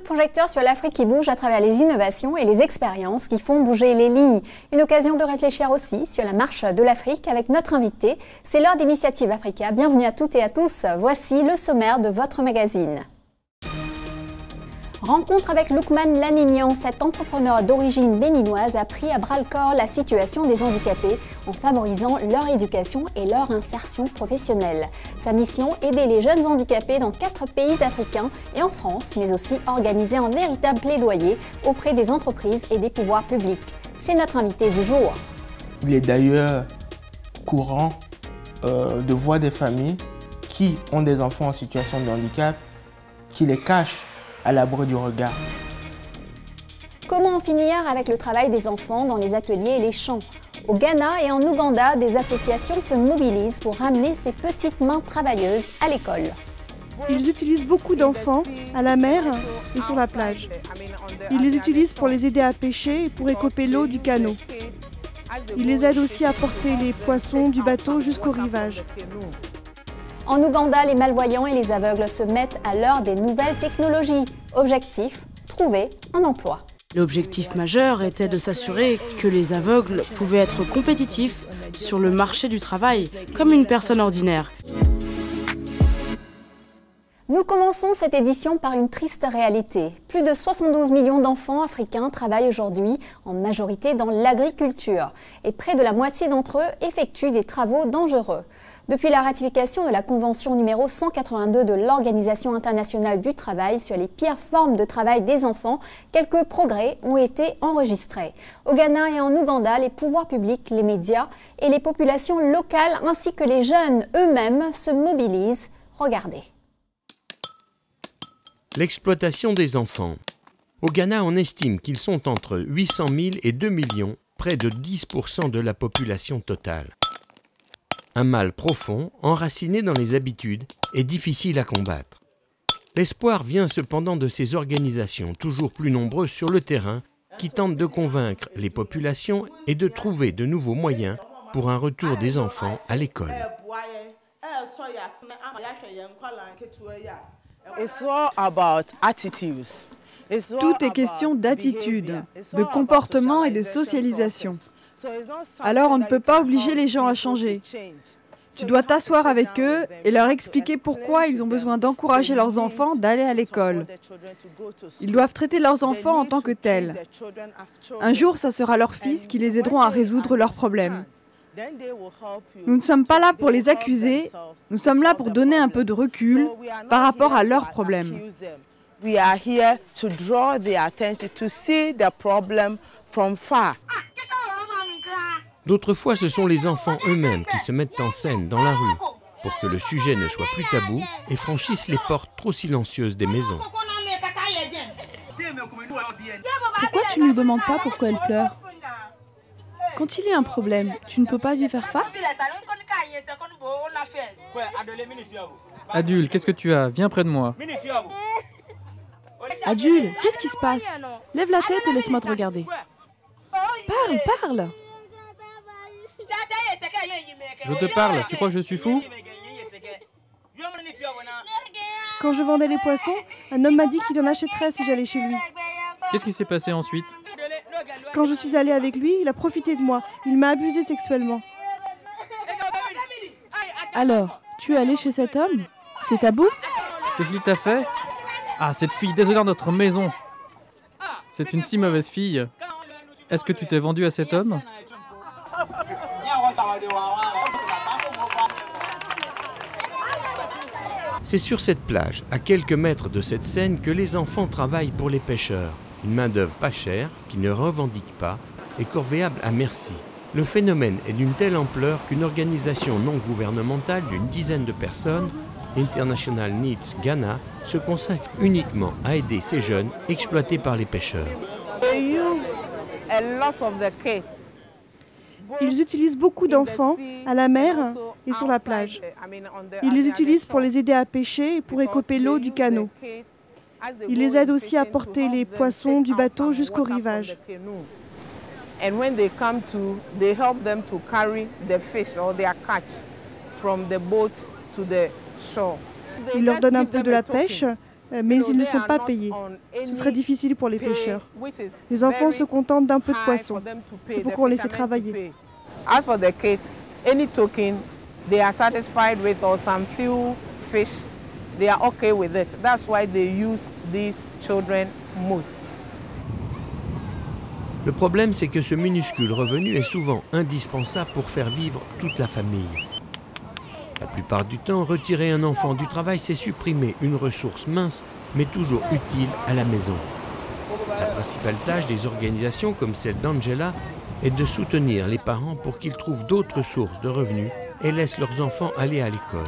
projecteur sur l'Afrique qui bouge à travers les innovations et les expériences qui font bouger les lignes. Une occasion de réfléchir aussi sur la marche de l'Afrique avec notre invité. C'est l'heure d'Initiative Africa. Bienvenue à toutes et à tous. Voici le sommaire de votre magazine. Rencontre avec Loukman Lanignan, cet entrepreneur d'origine béninoise a pris à bras-le-corps la situation des handicapés en favorisant leur éducation et leur insertion professionnelle. Sa mission, aider les jeunes handicapés dans 4 pays africains et en France, mais aussi organiser un véritable plaidoyer auprès des entreprises et des pouvoirs publics. C'est notre invité du jour. Il est d'ailleurs courant de voir des familles qui ont des enfants en situation de handicap, qui les cachent à l'abri du regard. Comment en finir avec le travail des enfants dans les ateliers et les champs? Au Ghana et en Ouganda, des associations se mobilisent pour ramener ces petites mains travailleuses à l'école. Ils utilisent beaucoup d'enfants à la mer et sur la plage. Ils les utilisent pour les aider à pêcher et pour écoper l'eau du canot. Ils les aident aussi à porter les poissons du bateau jusqu'au rivage. En Ouganda, les malvoyants et les aveugles se mettent à l'heure des nouvelles technologies. Objectif, trouver un emploi. L'objectif majeur était de s'assurer que les aveugles pouvaient être compétitifs sur le marché du travail, comme une personne ordinaire. Nous commençons cette édition par une triste réalité. Plus de 72 millions d'enfants africains travaillent aujourd'hui, en majorité dans l'agriculture. Et près de la moitié d'entre eux effectuent des travaux dangereux. Depuis la ratification de la Convention numéro 182 de l'Organisation internationale du travail sur les pires formes de travail des enfants, quelques progrès ont été enregistrés. Au Ghana et en Ouganda, les pouvoirs publics, les médias et les populations locales ainsi que les jeunes eux-mêmes se mobilisent. Regardez. L'exploitation des enfants. Au Ghana, on estime qu'ils sont entre 800 000 et 2 millions, près de 10% de la population totale. Un mal profond, enraciné dans les habitudes, est difficile à combattre. L'espoir vient cependant de ces organisations toujours plus nombreuses sur le terrain qui tentent de convaincre les populations et de trouver de nouveaux moyens pour un retour des enfants à l'école. Tout est question d'attitude, de comportement et de socialisation. Alors on ne peut pas obliger les gens à changer. Tu dois t'asseoir avec eux et leur expliquer pourquoi ils ont besoin d'encourager leurs enfants d'aller à l'école. Ils doivent traiter leurs enfants en tant que tels. Un jour, ça sera leurs fils qui les aideront à résoudre leurs problèmes. Nous ne sommes pas là pour les accuser, nous sommes là pour donner un peu de recul par rapport à leurs problèmes. We are here to draw their attention to see the problem from far. D'autres fois, ce sont les enfants eux-mêmes qui se mettent en scène dans la rue pour que le sujet ne soit plus tabou et franchissent les portes trop silencieuses des maisons. Pourquoi tu ne lui demandes pas pourquoi elle pleure? Quand il y a un problème, tu ne peux pas y faire face? Adul, qu'est-ce que tu as? Viens près de moi. Adul, qu'est-ce qui se passe? Lève la tête et laisse-moi te regarder. Parle, parle! Je te parle, tu crois que je suis fou? Quand je vendais les poissons, un homme m'a dit qu'il en achèterait si j'allais chez lui. Qu'est-ce qui s'est passé ensuite? Quand je suis allée avec lui, il a profité de moi. Il m'a abusée sexuellement. Alors, tu es allée chez cet homme? C'est tabou? Qu'est-ce qu'il t'a fait? Ah, cette fille déshonore notre maison. C'est une si mauvaise fille. Est-ce que tu t'es vendu à cet homme? C'est sur cette plage, à quelques mètres de cette scène, que les enfants travaillent pour les pêcheurs. Une main-d'œuvre pas chère, qui ne revendique pas, et corvéable à merci. Le phénomène est d'une telle ampleur qu'une organisation non gouvernementale d'une dizaine de personnes, International Needs Ghana, se consacre uniquement à aider ces jeunes exploités par les pêcheurs. Ils utilisent beaucoup d'enfants à la mer et sur la plage. Ils les utilisent pour les aider à pêcher et pour écoper l'eau du canot. Ils les aident aussi à porter les poissons du bateau jusqu'au rivage. And when they come to, they help them to carry the fish or their catch from the boat to the shore. Ils leur donnent un peu de la pêche mais ils ne sont pas payés. Ce serait difficile pour les pêcheurs. Les enfants se contentent d'un peu de poisson. C'est pourquoi on les fait travailler. As for the kids, any token, they are satisfied with or some few fish, they are okay with it. That's why they use these children most. Le problème, c'est que ce minuscule revenu est souvent indispensable pour faire vivre toute la famille. La plupart du temps, retirer un enfant du travail, c'est supprimer une ressource mince, mais toujours utile à la maison. La principale tâche des organisations comme celle d'Angela est de soutenir les parents pour qu'ils trouvent d'autres sources de revenus et laissent leurs enfants aller à l'école.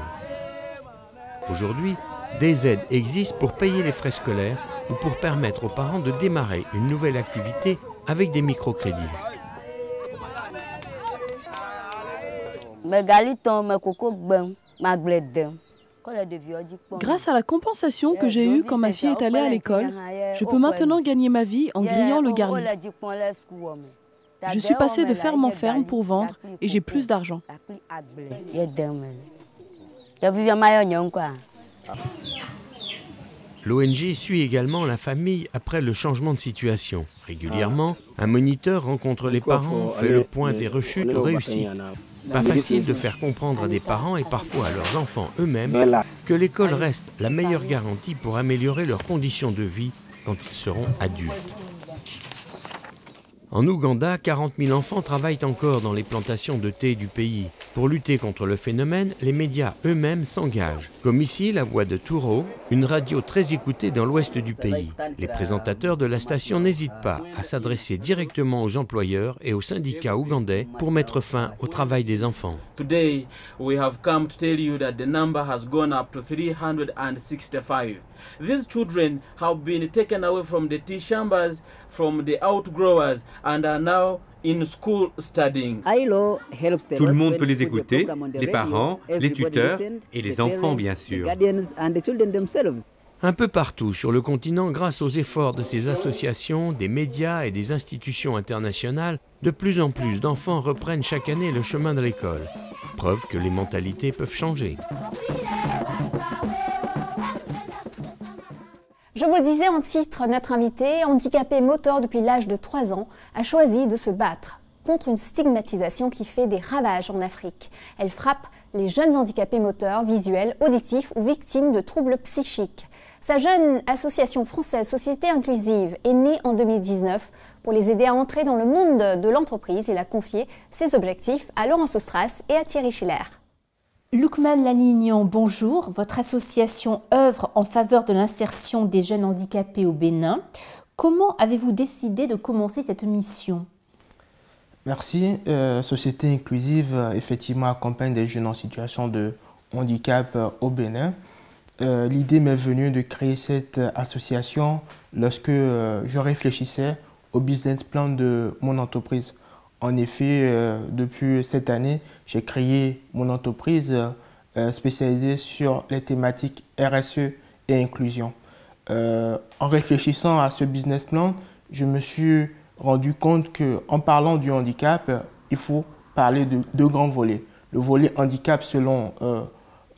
Aujourd'hui, des aides existent pour payer les frais scolaires ou pour permettre aux parents de démarrer une nouvelle activité avec des microcrédits. Grâce à la compensation que j'ai eue quand ma fille est allée à l'école, je peux maintenant gagner ma vie en grillant le garni. Je suis passée de ferme en ferme pour vendre et j'ai plus d'argent. L'ONG suit également la famille après le changement de situation. Régulièrement, un moniteur rencontre les parents, fait le point des rechutes ou réussites. Pas facile de faire comprendre à des parents et parfois à leurs enfants eux-mêmes que l'école reste la meilleure garantie pour améliorer leurs conditions de vie quand ils seront adultes. En Ouganda, 40 000 enfants travaillent encore dans les plantations de thé du pays. Pour lutter contre le phénomène, les médias eux-mêmes s'engagent. Comme ici, la voix de Turo, une radio très écoutée dans l'ouest du pays. Les présentateurs de la station n'hésitent pas à s'adresser directement aux employeurs et aux syndicats ougandais pour mettre fin au travail des enfants. Today, we have come to tell you that the number has gone up to 365. These children have been taken away from the tea chambers, from the outgrowers, and are now in school studying. Tout le monde peut les écouter, les parents, les tuteurs et les enfants bien sûr. Un peu partout sur le continent, grâce aux efforts de ces associations, des médias et des institutions internationales, de plus en plus d'enfants reprennent chaque année le chemin de l'école. Preuve que les mentalités peuvent changer. Je vous le disais en titre, notre invitée, handicapée moteur depuis l'âge de 3 ans, a choisi de se battre contre une stigmatisation qui fait des ravages en Afrique. Elle frappe les jeunes handicapés moteurs, visuels, auditifs ou victimes de troubles psychiques. Sa jeune association française Société Inclusive est née en 2019 pour les aider à entrer dans le monde de l'entreprise. Il a confié ses objectifs à Laurence Ostras et à Thierry Schiller. Lukman Lanignan, bonjour. Votre association œuvre en faveur de l'insertion des jeunes handicapés au Bénin. Comment avez-vous décidé de commencer cette mission? Merci. Société Inclusive, effectivement, accompagne des jeunes en situation de handicap au Bénin. L'idée m'est venue de créer cette association lorsque je réfléchissais au business plan de mon entreprise. En effet, depuis cette année, j'ai créé mon entreprise spécialisée sur les thématiques RSE et inclusion. En réfléchissant à ce business plan, je me suis rendu compte qu'en parlant du handicap, il faut parler de deux grands volets. Le volet handicap selon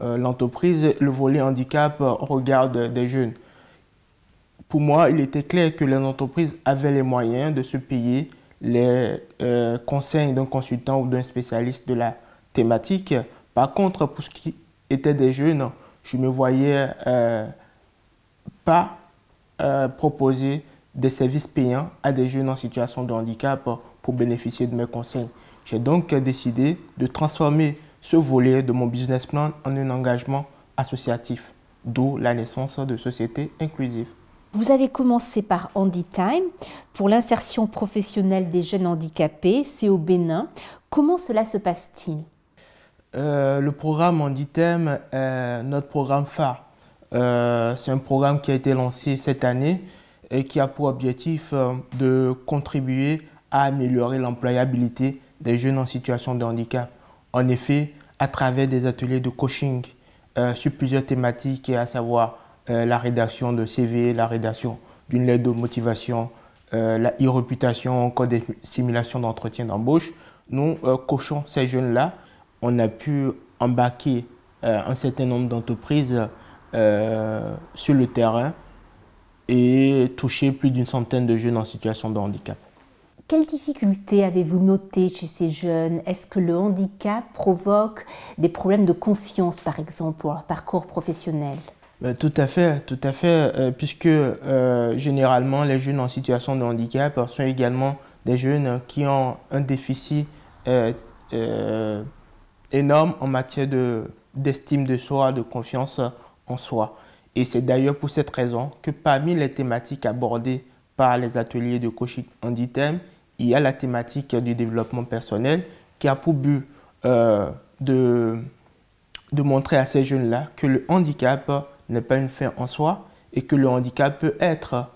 l'entreprise, le volet handicap au regard des jeunes. Pour moi, il était clair que les entreprises avaient les moyens de se payer les conseils d'un consultant ou d'un spécialiste de la thématique. Par contre, pour ce qui était des jeunes, je ne me voyais pas proposer des services payants à des jeunes en situation de handicap pour bénéficier de mes conseils. J'ai donc décidé de transformer ce volet de mon business plan en un engagement associatif, d'où la naissance de Société Inclusive. Vous avez commencé par HandiTime pour l'insertion professionnelle des jeunes handicapés, c'est au Bénin. Comment cela se passe-t-il? Le programme HandiTime est notre programme phare. C'est un programme qui a été lancé cette année et qui a pour objectif de contribuer à améliorer l'employabilité des jeunes en situation de handicap. En effet, à travers des ateliers de coaching sur plusieurs thématiques, à savoir la rédaction de CV, la rédaction d'une lettre de motivation, la e-réputation, encore des simulations d'entretien d'embauche. Nous coachons ces jeunes-là. On a pu embarquer un certain nombre d'entreprises sur le terrain et touché plus d'une centaine de jeunes en situation de handicap. Quelles difficultés avez-vous notées chez ces jeunes? Est-ce que le handicap provoque des problèmes de confiance, par exemple, pour leur parcours professionnel? Tout à fait, puisque généralement les jeunes en situation de handicap sont également des jeunes qui ont un déficit énorme en matière d'estime de soi, de confiance en soi. Et c'est d'ailleurs pour cette raison que parmi les thématiques abordées par les ateliers de coaching Handitem, il y a la thématique du développement personnel qui a pour but de montrer à ces jeunes-là que le handicap n'est pas une fin en soi et que le handicap peut être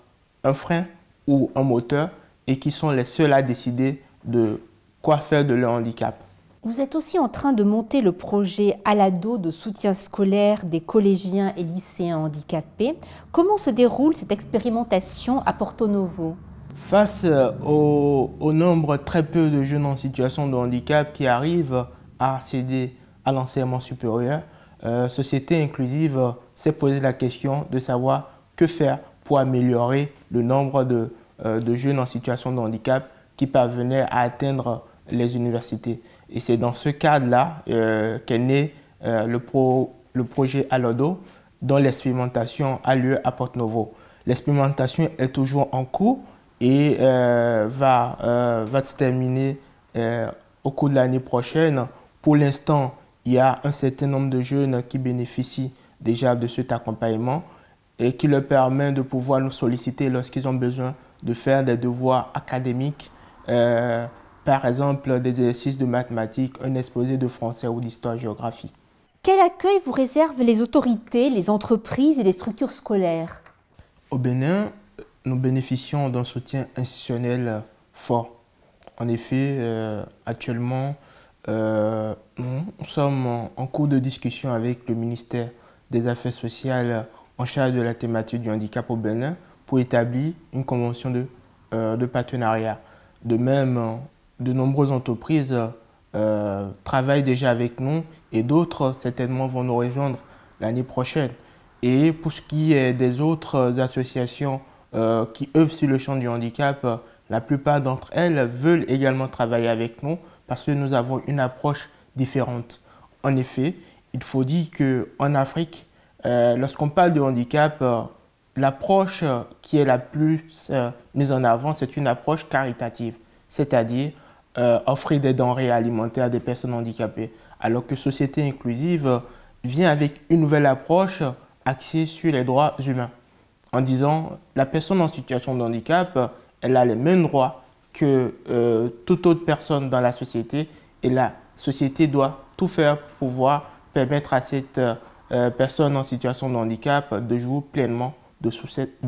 un frein ou un moteur et qui sont les seuls à décider de quoi faire de leur handicap. Vous êtes aussi en train de monter le projet Alado de soutien scolaire des collégiens et lycéens handicapés. Comment se déroule cette expérimentation à Porto Novo? Face au nombre très peu de jeunes en situation de handicap qui arrivent à accéder à l'enseignement supérieur, Société Inclusive s'est posé la question de savoir que faire pour améliorer le nombre de jeunes en situation de handicap qui parvenaient à atteindre les universités. Et c'est dans ce cadre-là qu'est né le projet Alado, dont l'expérimentation a lieu à Porto Novo. L'expérimentation est toujours en cours et va se terminer au cours de l'année prochaine. Pour l'instant, il y a un certain nombre de jeunes qui bénéficient déjà de cet accompagnement et qui leur permet de pouvoir nous solliciter lorsqu'ils ont besoin de faire des devoirs académiques, par exemple des exercices de mathématiques, un exposé de français ou d'histoire-géographie. Quel accueil vous réservent les autorités, les entreprises et les structures scolaires? Au Bénin, nous bénéficions d'un soutien institutionnel fort. En effet, actuellement, nous sommes en cours de discussion avec le ministère des Affaires sociales en charge de la thématique du handicap au Bénin pour établir une convention de partenariat. De même, de nombreuses entreprises travaillent déjà avec nous et d'autres certainement vont nous rejoindre l'année prochaine. Et pour ce qui est des autres associations qui œuvrent sur le champ du handicap, la plupart d'entre elles veulent également travailler avec nous parce que nous avons une approche différente. En effet, il faut dire qu'en Afrique, lorsqu'on parle de handicap, l'approche qui est la plus mise en avant, c'est une approche caritative, c'est-à-dire offrir des denrées alimentaires à des personnes handicapées, alors que Société Inclusive vient avec une nouvelle approche axée sur les droits humains, en disant la personne en situation de handicap, elle a les mêmes droits que toute autre personne dans la société et la société doit tout faire pour pouvoir permettre à cette personne en situation de handicap de jouir pleinement de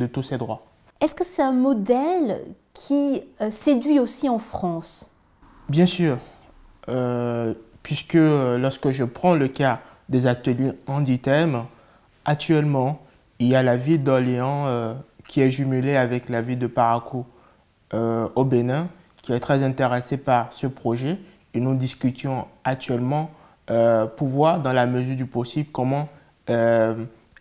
tous ses droits. Est-ce que c'est un modèle qui séduit aussi en France? Bien sûr, puisque lorsque je prends le cas des ateliers Handitem, actuellement, il y a la ville d'Orléans qui est jumelée avec la ville de Parakou au Bénin, qui est très intéressée par ce projet. Et nous discutions actuellement pour voir, dans la mesure du possible, comment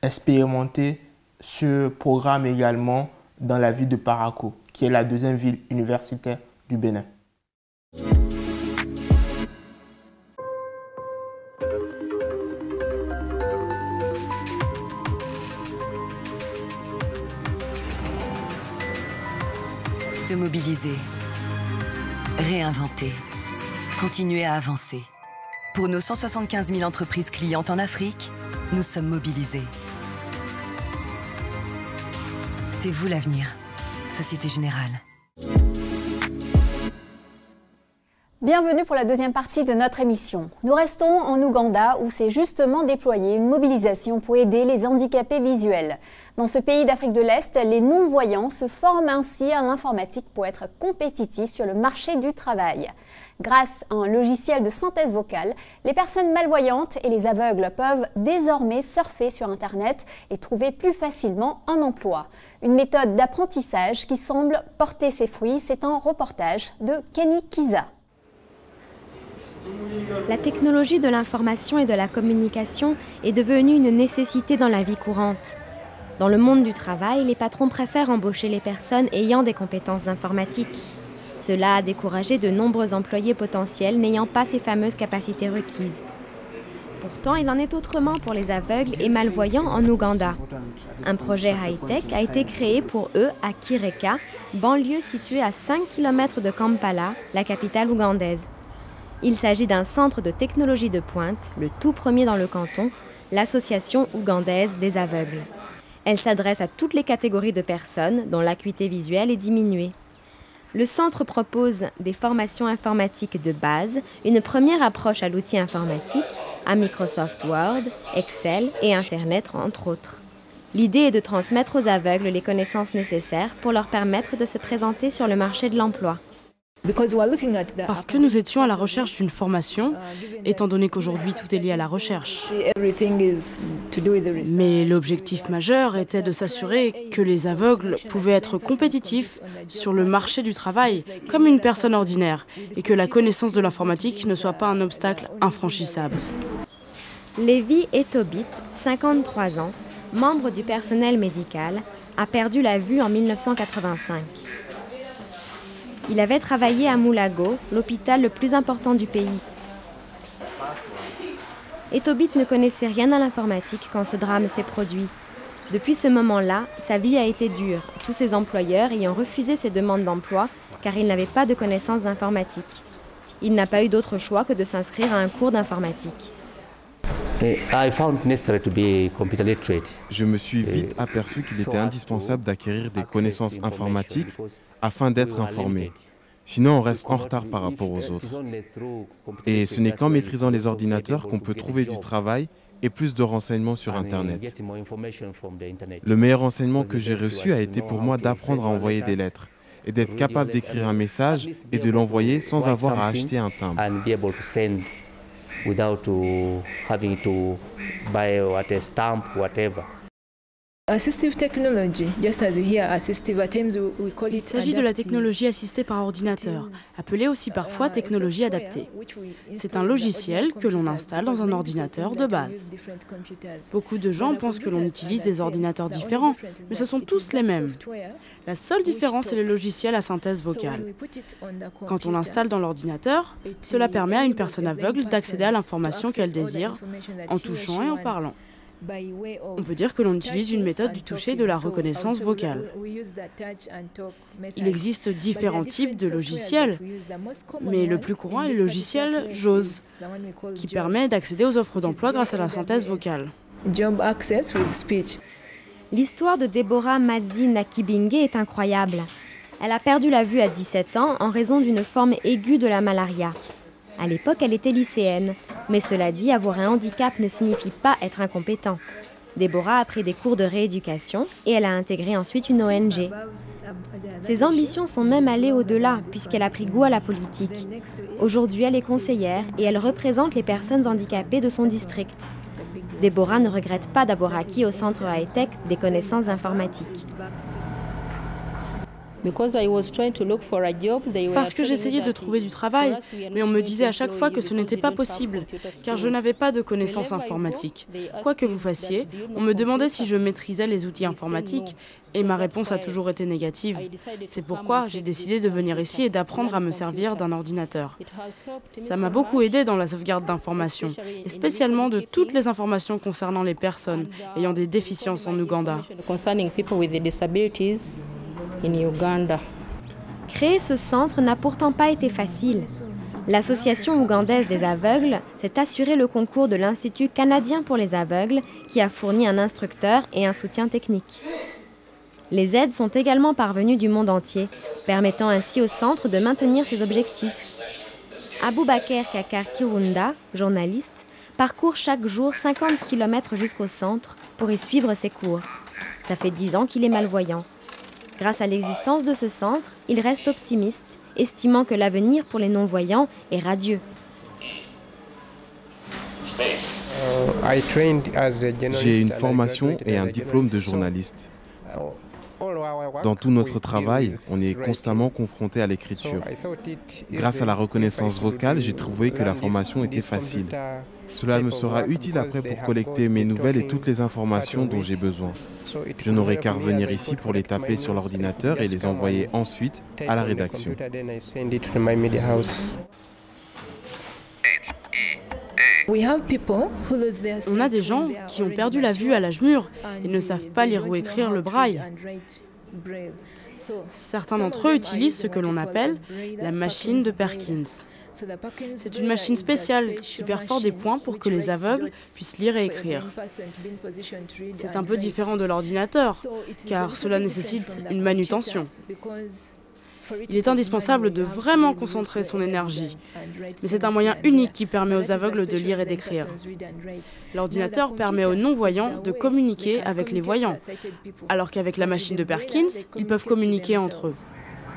expérimenter ce programme également dans la ville de Parakou, qui est la deuxième ville universitaire du Bénin. Se mobiliser, réinventer, continuer à avancer. Pour nos 175 000 entreprises clientes en Afrique, nous sommes mobilisés. C'est vous l'avenir, Société Générale. Bienvenue pour la deuxième partie de notre émission. Nous restons en Ouganda où s'est justement déployée une mobilisation pour aider les handicapés visuels. Dans ce pays d'Afrique de l'Est, les non-voyants se forment ainsi à l'informatique pour être compétitifs sur le marché du travail. Grâce à un logiciel de synthèse vocale, les personnes malvoyantes et les aveugles peuvent désormais surfer sur Internet et trouver plus facilement un emploi. Une méthode d'apprentissage qui semble porter ses fruits, c'est un reportage de Kenny Kiza. La technologie de l'information et de la communication est devenue une nécessité dans la vie courante. Dans le monde du travail, les patrons préfèrent embaucher les personnes ayant des compétences informatiques. Cela a découragé de nombreux employés potentiels n'ayant pas ces fameuses capacités requises. Pourtant, il en est autrement pour les aveugles et malvoyants en Ouganda. Un projet high-tech a été créé pour eux à Kireka, banlieue située à 5 km de Kampala, la capitale ougandaise. Il s'agit d'un centre de technologie de pointe, le tout premier dans le canton, l'Association ougandaise des aveugles. Elle s'adresse à toutes les catégories de personnes dont l'acuité visuelle est diminuée. Le centre propose des formations informatiques de base, une première approche à l'outil informatique, à Microsoft Word, Excel et Internet, entre autres. L'idée est de transmettre aux aveugles les connaissances nécessaires pour leur permettre de se présenter sur le marché de l'emploi. Parce que nous étions à la recherche d'une formation, étant donné qu'aujourd'hui tout est lié à la recherche. Mais l'objectif majeur était de s'assurer que les aveugles pouvaient être compétitifs sur le marché du travail comme une personne ordinaire et que la connaissance de l'informatique ne soit pas un obstacle infranchissable. Levi Etobit, 53 ans, membre du personnel médical, a perdu la vue en 1985. Il avait travaillé à Mulago, l'hôpital le plus important du pays. Etobit ne connaissait rien à l'informatique quand ce drame s'est produit. Depuis ce moment-là, sa vie a été dure, tous ses employeurs ayant refusé ses demandes d'emploi car il n'avait pas de connaissances informatiques. Il n'a pas eu d'autre choix que de s'inscrire à un cours d'informatique. Je me suis vite aperçu qu'il était indispensable d'acquérir des connaissances informatiques afin d'être informé. Sinon, on reste en retard par rapport aux autres. Et ce n'est qu'en maîtrisant les ordinateurs qu'on peut trouver du travail et plus de renseignements sur Internet. Le meilleur renseignement que j'ai reçu a été pour moi d'apprendre à envoyer des lettres et d'être capable d'écrire un message et de l'envoyer sans avoir à acheter un timbre. Il s'agit de la technologie assistée par ordinateur, appelée aussi parfois technologie adaptée. C'est un logiciel que l'on installe dans un ordinateur de base. Beaucoup de gens pensent que l'on utilise des ordinateurs différents, mais ce sont tous les mêmes. La seule différence est le logiciel à synthèse vocale. Quand on l'installe dans l'ordinateur, cela permet à une personne aveugle d'accéder à l'information qu'elle désire en touchant et en parlant. On peut dire que l'on utilise une méthode du toucher et de la reconnaissance vocale. Il existe différents types de logiciels, mais le plus courant est le logiciel JAWS, qui permet d'accéder aux offres d'emploi grâce à la synthèse vocale. L'histoire de Deborah Mazi Nakibinge est incroyable. Elle a perdu la vue à 17 ans en raison d'une forme aiguë de la malaria. À l'époque, elle était lycéenne. Mais cela dit, avoir un handicap ne signifie pas être incompétent. Deborah a pris des cours de rééducation et elle a intégré ensuite une ONG. Ses ambitions sont même allées au-delà puisqu'elle a pris goût à la politique. Aujourd'hui, elle est conseillère et elle représente les personnes handicapées de son district. Deborah ne regrette pas d'avoir acquis au centre high-tech des connaissances informatiques. Parce que j'essayais de trouver du travail, mais on me disait à chaque fois que ce n'était pas possible, car je n'avais pas de connaissances informatiques. Quoi que vous fassiez, on me demandait si je maîtrisais les outils informatiques, et ma réponse a toujours été négative. C'est pourquoi j'ai décidé de venir ici et d'apprendre à me servir d'un ordinateur. Ça m'a beaucoup aidé dans la sauvegarde d'informations, et spécialement de toutes les informations concernant les personnes ayant des déficiences en Ouganda. Créer ce centre n'a pourtant pas été facile. L'Association ougandaise des aveugles s'est assurée le concours de l'Institut canadien pour les aveugles qui a fourni un instructeur et un soutien technique. Les aides sont également parvenues du monde entier, permettant ainsi au centre de maintenir ses objectifs. Aboubaker Kakar Kirunda, journaliste, parcourt chaque jour 50 km jusqu'au centre pour y suivre ses cours. Ça fait 10 ans qu'il est malvoyant. Grâce à l'existence de ce centre, il reste optimiste, estimant que l'avenir pour les non-voyants est radieux. J'ai une formation et un diplôme de journaliste. Dans tout notre travail, on est constamment confronté à l'écriture. Grâce à la reconnaissance vocale, j'ai trouvé que la formation était facile. Cela me sera utile après pour collecter mes nouvelles et toutes les informations dont j'ai besoin. Je n'aurai qu'à revenir ici pour les taper sur l'ordinateur et les envoyer ensuite à la rédaction. On a des gens qui ont perdu la vue à l'âge mûr et ne savent pas lire ou écrire le braille. Certains d'entre eux utilisent ce que l'on appelle la machine de Perkins. C'est une machine spéciale qui perfore des points pour que les aveugles puissent lire et écrire. C'est un peu différent de l'ordinateur, car cela nécessite une manutention. Il est indispensable de vraiment concentrer son énergie, mais c'est un moyen unique qui permet aux aveugles de lire et d'écrire. L'ordinateur permet aux non-voyants de communiquer avec les voyants, alors qu'avec la machine de Perkins, ils peuvent communiquer entre eux.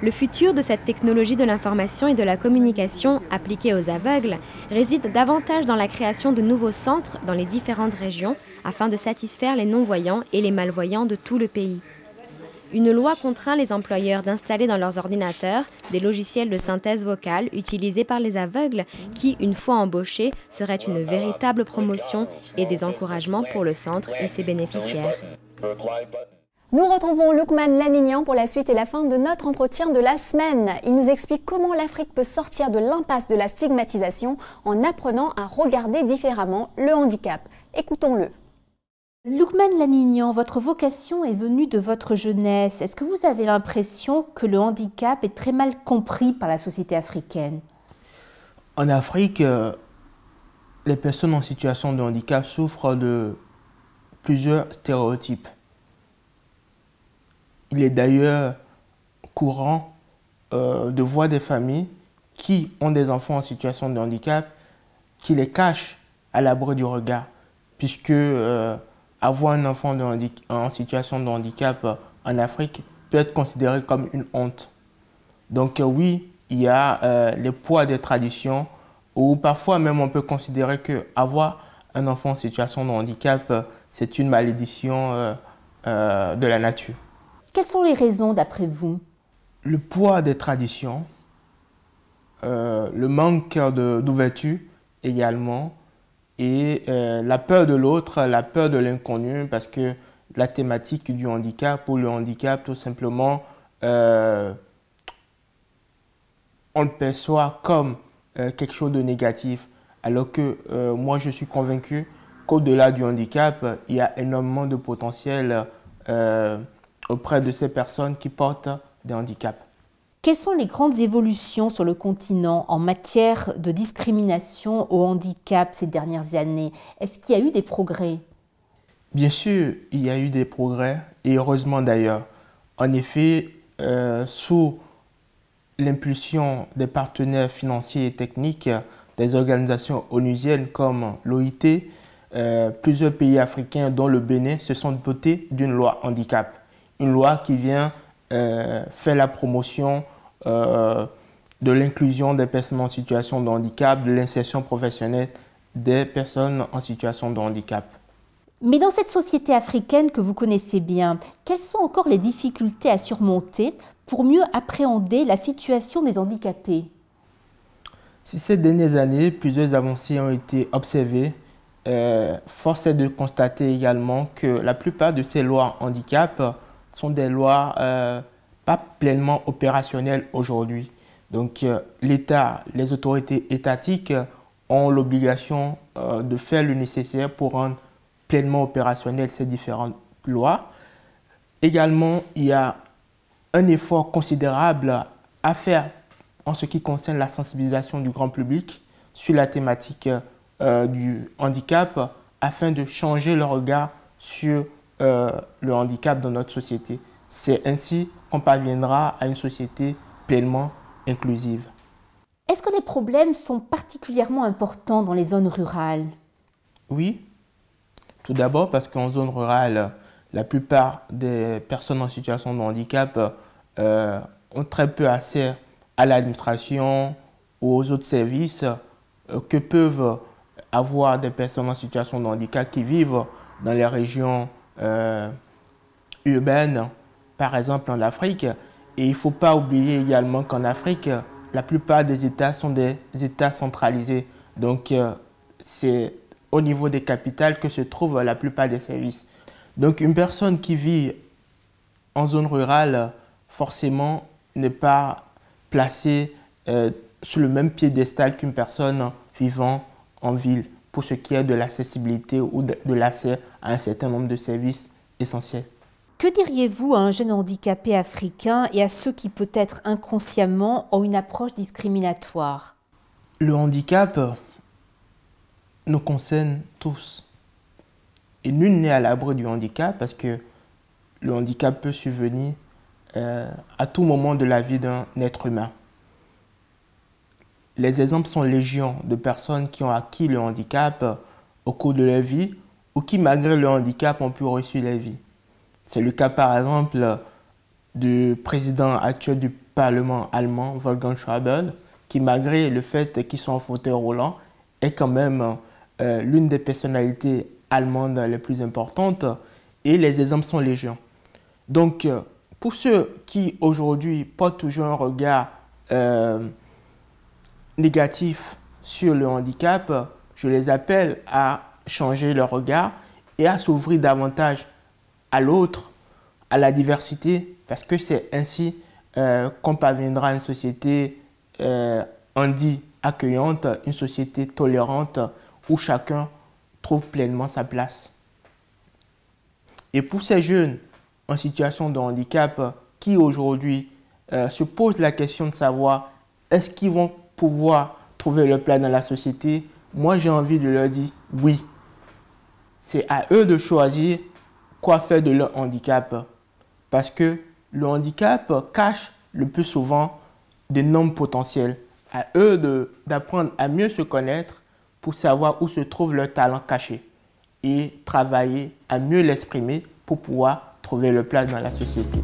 Le futur de cette technologie de l'information et de la communication appliquée aux aveugles réside davantage dans la création de nouveaux centres dans les différentes régions afin de satisfaire les non-voyants et les malvoyants de tout le pays. Une loi contraint les employeurs d'installer dans leurs ordinateurs des logiciels de synthèse vocale utilisés par les aveugles qui, une fois embauchés, seraient une véritable promotion et des encouragements pour le centre et ses bénéficiaires. Nous retrouvons Loukman Lanignan pour la suite et la fin de notre entretien de la semaine. Il nous explique comment l'Afrique peut sortir de l'impasse de la stigmatisation en apprenant à regarder différemment le handicap. Écoutons-le. Loukman Lanignan, votre vocation est venue de votre jeunesse. Est-ce que vous avez l'impression que le handicap est très mal compris par la société africaine? En Afrique, les personnes en situation de handicap souffrent de plusieurs stéréotypes. Il est d'ailleurs courant de voir des familles qui ont des enfants en situation de handicap qui les cachent à l'abri du regard, puisque avoir un enfant en situation de handicap en Afrique peut être considéré comme une honte. Donc oui, il y a les poids des traditions, ou parfois même on peut considérer qu'avoir un enfant en situation de handicap, c'est une malédiction de la nature. Quelles sont les raisons d'après vous? Le poids des traditions, le manque d'ouverture également, et la peur de l'autre, la peur de l'inconnu, parce que la thématique du handicap ou le handicap, tout simplement, on le perçoit comme quelque chose de négatif, alors que moi je suis convaincu qu'au-delà du handicap, il y a énormément de potentiel auprès de ces personnes qui portent des handicaps. Quelles sont les grandes évolutions sur le continent en matière de discrimination au handicap ces dernières années? Est-ce qu'il y a eu des progrès? Bien sûr, il y a eu des progrès, et heureusement d'ailleurs. En effet, sous l'impulsion des partenaires financiers et techniques des organisations onusiennes comme l'OIT, plusieurs pays africains, dont le Bénin, se sont dotés d'une loi handicap. Une loi qui vient faire la promotion de l'inclusion des personnes en situation de handicap, de l'insertion professionnelle des personnes en situation de handicap. Mais dans cette société africaine que vous connaissez bien, quelles sont encore les difficultés à surmonter pour mieux appréhender la situation des handicapés? Ces dernières années, plusieurs avancées ont été observées. Force est de constater également que la plupart de ces lois handicap sont des lois pas pleinement opérationnelles aujourd'hui. Donc l'État, les autorités étatiques ont l'obligation de faire le nécessaire pour rendre pleinement opérationnelles ces différentes lois. Également, il y a un effort considérable à faire en ce qui concerne la sensibilisation du grand public sur la thématique du handicap afin de changer le regard sur le handicap dans notre société. C'est ainsi qu'on parviendra à une société pleinement inclusive. Est-ce que les problèmes sont particulièrement importants dans les zones rurales? Oui. Tout d'abord parce qu'en zone rurale, la plupart des personnes en situation de handicap ont très peu accès à l'administration ou aux autres services que peuvent avoir des personnes en situation de handicap qui vivent dans les régions urbaines par exemple en Afrique. Et il ne faut pas oublier également qu'en Afrique, la plupart des États sont des États centralisés. Donc, c'est au niveau des capitales que se trouvent la plupart des services. Donc, une personne qui vit en zone rurale, forcément, n'est pas placée sur le même piédestal qu'une personne vivant en ville, pour ce qui est de l'accessibilité ou de l'accès à un certain nombre de services essentiels. Que diriez-vous à un jeune handicapé africain et à ceux qui peut-être inconsciemment ont une approche discriminatoire? Le handicap nous concerne tous. Et nul n'est à l'abri du handicap parce que le handicap peut survenir à tout moment de la vie d'un être humain. Les exemples sont légion de personnes qui ont acquis le handicap au cours de leur vie ou qui, malgré le handicap, ont pu réussir leur vie. C'est le cas, par exemple, du président actuel du Parlement allemand, Wolfgang Schäuble, qui, malgré le fait qu'ils sont en fauteuil roulant, est quand même l'une des personnalités allemandes les plus importantes. Et les exemples sont légion. Donc, pour ceux qui, aujourd'hui, portent toujours un regard négatif sur le handicap, je les appelle à changer leur regard et à s'ouvrir davantage à l'autre, à la diversité, parce que c'est ainsi qu'on parviendra à une société accueillante, une société tolérante où chacun trouve pleinement sa place. Et pour ces jeunes en situation de handicap qui aujourd'hui se posent la question de savoir est-ce qu'ils vont pouvoir trouver leur place dans la société, moi j'ai envie de leur dire oui. C'est à eux de choisir quoi faire de leur handicap. Parce que le handicap cache le plus souvent d'énormes potentiels. À eux d'apprendre à mieux se connaître pour savoir où se trouve leur talent caché et travailler à mieux l'exprimer pour pouvoir trouver leur place dans la société.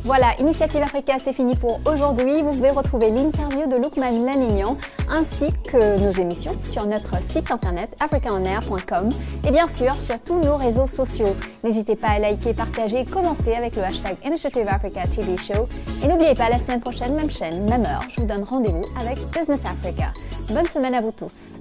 Voilà, Initiative Africa, c'est fini pour aujourd'hui. Vous pouvez retrouver l'interview de Lukman Lanignan ainsi que nos émissions sur notre site internet africaonair.com et bien sûr sur tous nos réseaux sociaux. N'hésitez pas à liker, partager et commenter avec le hashtag Initiative Africa TV Show. Et n'oubliez pas, la semaine prochaine, même chaîne, même heure, je vous donne rendez-vous avec Business Africa. Bonne semaine à vous tous.